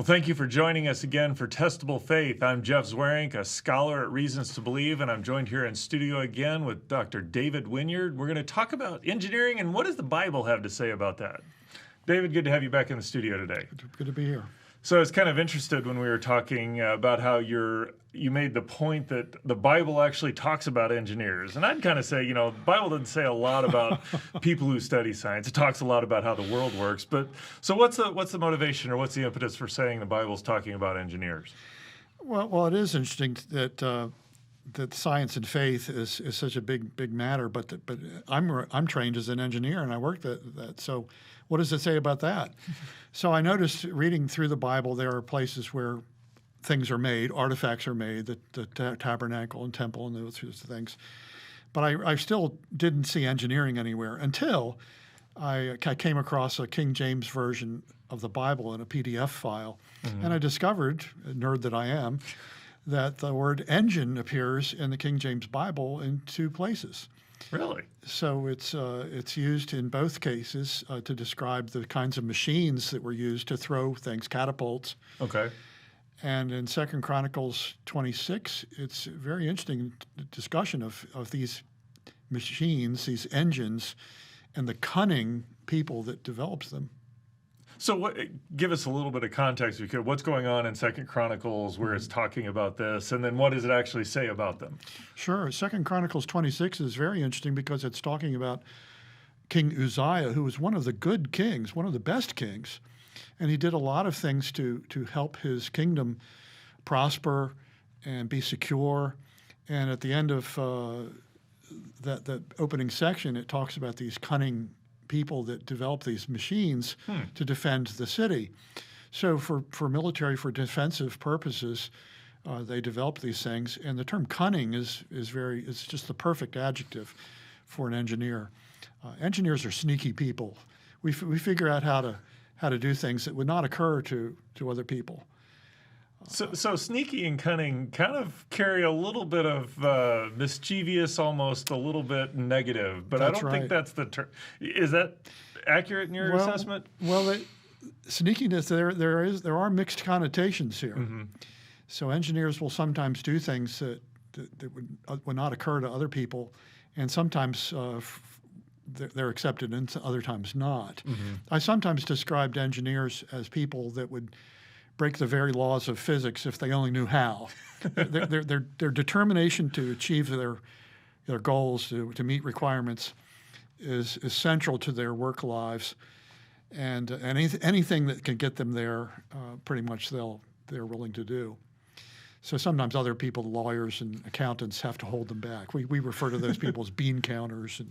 Well, thank you for joining us again for Testable Faith. I'm Jeff Zwerenk, a scholar at Reasons to Believe, and I'm joined here in studio again with Dr. David Winyard. We're going to talk about engineering and what does the Bible have to say about that? David, good to have you back in the studio today. Good to be here. So I was kind of interested when we were talking about how you made the point that the Bible actually talks about engineers. And I'd kind of say, the Bible doesn't say a lot about people who study science. It talks a lot about how the world works. But so what's the motivation or what's the impetus for saying the Bible's talking about engineers? Well, it is interesting that science and faith is such a big matter. But I'm trained as an engineer and I worked at that. So what does it say about that? So I noticed reading through the Bible, there are places where things are made, artifacts are made, the tabernacle and temple and those sorts of things. But I still didn't see engineering anywhere until I came across a King James version of the Bible in a PDF file. Mm-hmm. And I discovered, a nerd that I am, that the word engine appears in the King James Bible in two places. Really? So it's used in both cases to describe the kinds of machines that were used to throw things, catapults. Okay. And in 2 Chronicles 26, it's a very interesting discussion of these machines, these engines, and the cunning people that develops them. So give us a little bit of context, if you could. What's going on in 2 Chronicles where it's talking about this, and then what does it actually say about them? Sure. 2 Chronicles 26 is very interesting because it's talking about King Uzziah, who was one of the good kings, one of the best kings, and he did a lot of things to help his kingdom prosper and be secure. And at the end of that opening section, it talks about these cunning people that develop these machines to defend the city. So for military, for defensive purposes, they develop these things. And the term cunning is just the perfect adjective for an engineer. Engineers are sneaky people. We figure out how to do things that would not occur to other people. So sneaky and cunning kind of carry a little bit of mischievous, almost a little bit negative, but I don't think that's the term. Is that accurate in your assessment? Well, sneakiness, there are mixed connotations here. Mm-hmm. So engineers will sometimes do things that would not occur to other people, and sometimes they're accepted and other times not. Mm-hmm. I sometimes described engineers as people that would break the very laws of physics if they only knew how. Their determination to achieve their goals, to meet requirements, is central to their work lives, and anything that can get them there, pretty much they're willing to do. So sometimes other people, lawyers and accountants, have to hold them back. We refer to those people as bean counters.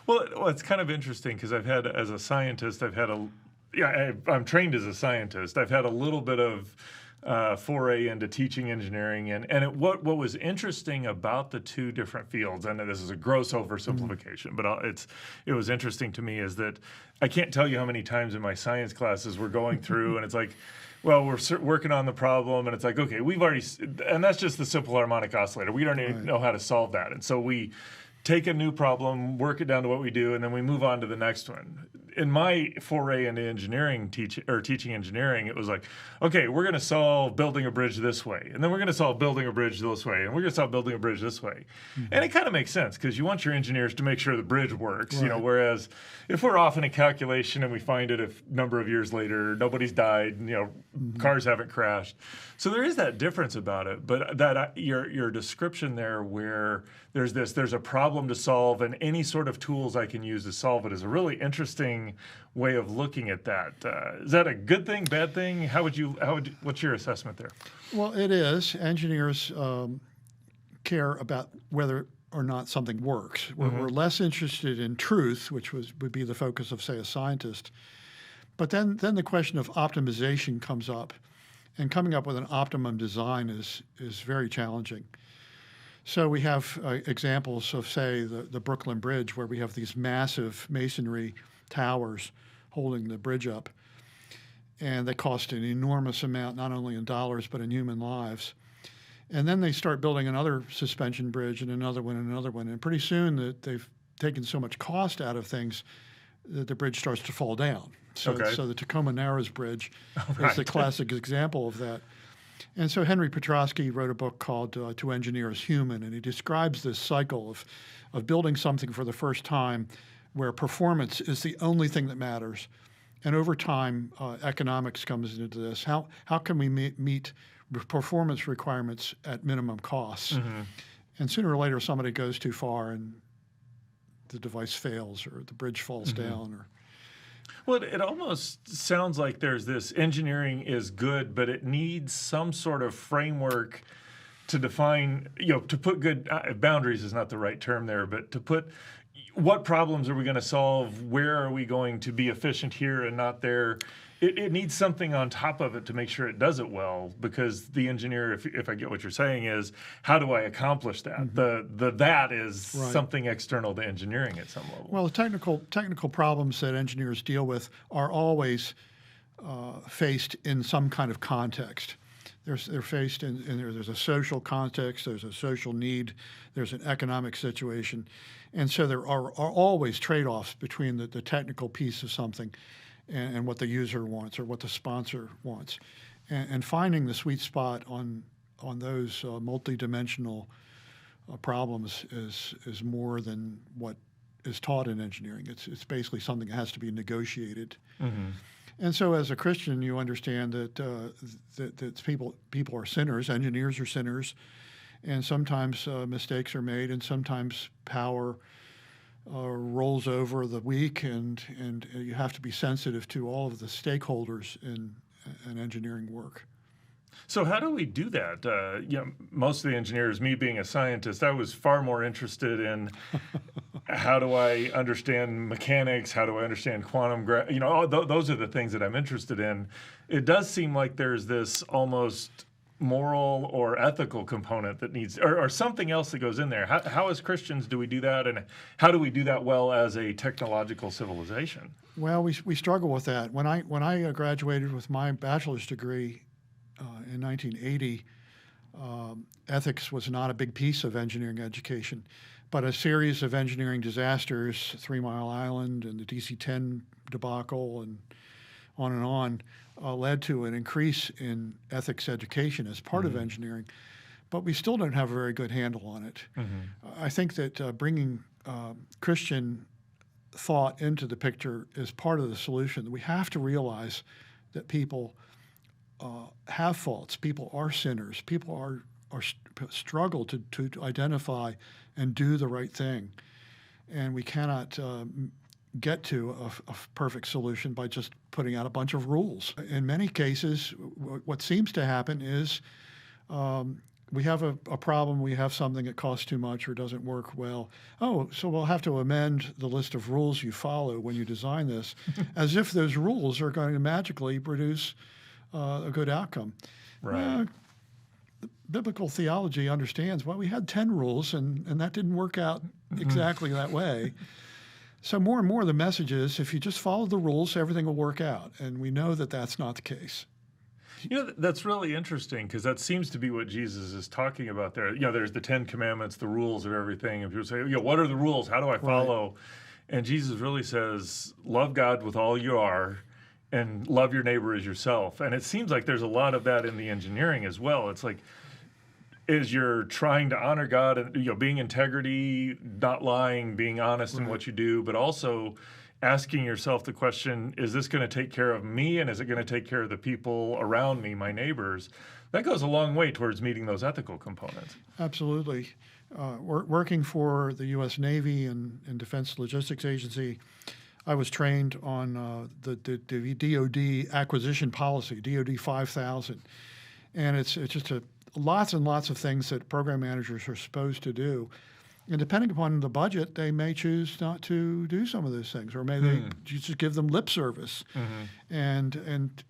Well, it's kind of interesting because as a scientist, I'm trained as a scientist. I've had a little bit of foray into teaching engineering, and what was interesting about the two different fields, and this is a gross oversimplification, but it was interesting to me, is that I can't tell you how many times in my science classes we're going through, and it's like, well, we're working on the problem, and it's like, okay, and that's just the simple harmonic oscillator. We don't even know how to solve that, and so we take a new problem, work it down to what we do, and then we move on to the next one. In my foray into engineering, teaching engineering, it was like, okay, we're going to solve building a bridge this way, and then we're going to solve building a bridge this way, and we're going to solve building a bridge this way. Mm-hmm. And it kind of makes sense because you want your engineers to make sure the bridge works, right. Whereas if we're off in a calculation and we find it a number of years later, nobody's died, mm-hmm. cars haven't crashed. So there is that difference about it, but your description there where there's a problem to solve and any sort of tools I can use to solve it is a really interesting way of looking at that. Is that a good thing, bad thing? What's your assessment there? Well, it is. Engineers care about whether or not something works. We're less interested in truth, which would be the focus of, say, a scientist. But then the question of optimization comes up, and coming up with an optimum design is very challenging. So we have examples of, say, the Brooklyn Bridge, where we have these massive masonry towers holding the bridge up, and they cost an enormous amount, not only in dollars, but in human lives. And then they start building another suspension bridge and another one, and pretty soon they've taken so much cost out of things the bridge starts to fall down. So, Okay. so the Tacoma Narrows Bridge Right. is the classic example of that. And so Henry Petrosky wrote a book called To Engineer as Human, and he describes this cycle of building something for the first time where performance is the only thing that matters. And over time, economics comes into this. How can we meet performance requirements at minimum costs? Mm-hmm. And sooner or later, somebody goes too far and the device fails or the bridge falls down. Or Well, it almost sounds like there's this engineering is good, but it needs some sort of framework to define, to put good boundaries is not the right term there, but to put what problems are we going to solve? Where are we going to be efficient here and not there? It needs something on top of it to make sure it does it well, because the engineer, if I get what you're saying, is how do I accomplish that? That is Right. something external to engineering at some level. well, the technical problems that engineers deal with are always faced in some kind of context. They're faced in there's a social context, there's a social need, there's an economic situation, and so there are always trade-offs between the technical piece of something and what the user wants or what the sponsor wants, and finding the sweet spot on those multidimensional problems is more than what is taught in engineering. It's basically something that has to be negotiated. Mm-hmm. And so, as a Christian, you understand that that people are sinners. Engineers are sinners, and sometimes mistakes are made, and sometimes power rolls over the weak, and you have to be sensitive to all of the stakeholders in engineering work. So how do we do that? Most of the engineers, me being a scientist, I was far more interested in how do I understand mechanics? How do I understand quantum? Those are the things that I'm interested in. It does seem like there's this almost moral or ethical component that needs, or something else that goes in there. How as Christians do we do that, and how do we do that well as a technological civilization? Well, we struggle with that. When I graduated with my bachelor's degree in 1980, ethics was not a big piece of engineering education, but a series of engineering disasters, 3 Mile Island and the DC-10 debacle and on, led to an increase in ethics education as part of engineering, but we still don't have a very good handle on it. I think that bringing Christian thought into the picture is part of the solution. We have to realize that people have faults. People are sinners. People are struggle to identify and do the right thing, and we cannot get to a perfect solution by just putting out a bunch of rules. In many cases, what seems to happen is we have a problem, we have something that costs too much or doesn't work well. Oh, so we'll have to amend the list of rules you follow when you design this, as if those rules are going to magically produce a good outcome. Right. Biblical theology understands, well, we had 10 rules and that didn't work out exactly that way. So more and more the message is, if you just follow the rules, everything will work out. And we know that that's not the case. That's really interesting, because that seems to be what Jesus is talking about there. There's the 10 Commandments, the rules of everything. And people say, what are the rules? How do I follow? Right. And Jesus really says, love God with all you are and love your neighbor as yourself. And it seems like there's a lot of that in the engineering as well. It's like, is you're trying to honor God and being integrity, not lying, being honest in what you do, but also asking yourself the question, is this going to take care of me, and is it going to take care of the people around me, my neighbors? That goes a long way towards meeting those ethical components. Absolutely. Working for the U.S. Navy and Defense Logistics Agency, I was trained on the DoD acquisition policy, DoD 5000, and it's just lots and lots of things that program managers are supposed to do. And depending upon the budget, they may choose not to do some of those things, or may they just give them lip service. And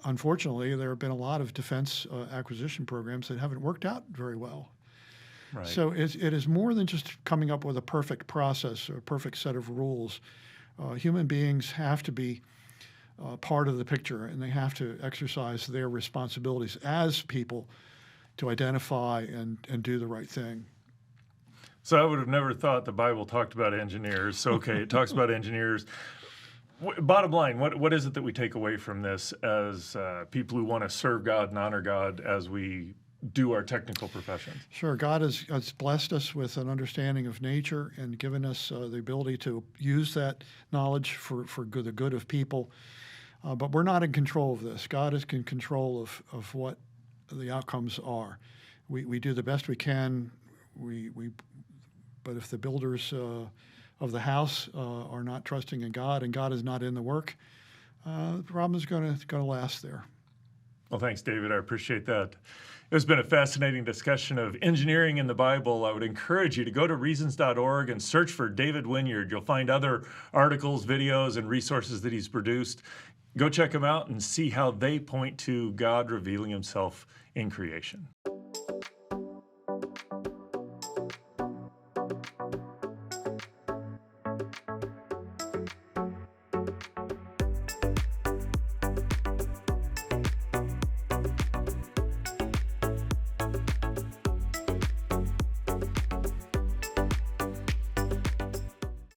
unfortunately, there have been a lot of defense acquisition programs that haven't worked out very well. Right. So it is more than just coming up with a perfect process or a perfect set of rules. Human beings have to be part of the picture, and they have to exercise their responsibilities as people to identify and do the right thing. So I would have never thought the Bible talked about engineers. So, okay, it talks about engineers. Bottom line, what is it that we take away from this as people who want to serve God and honor God as we do our technical professions? Sure. God has blessed us with an understanding of nature and given us the ability to use that knowledge for the good of people. But we're not in control of this. God is in control of what the outcomes are. We do the best we can. But if the builders of the house are not trusting in God and God is not in the work, the problem is going to last there. Well, thanks, David. I appreciate that. It's been a fascinating discussion of engineering in the Bible. I would encourage you to go to reasons.org and search for David Winyard. You'll find other articles, videos, and resources that he's produced. Go check them out and see how they point to God revealing himself in creation.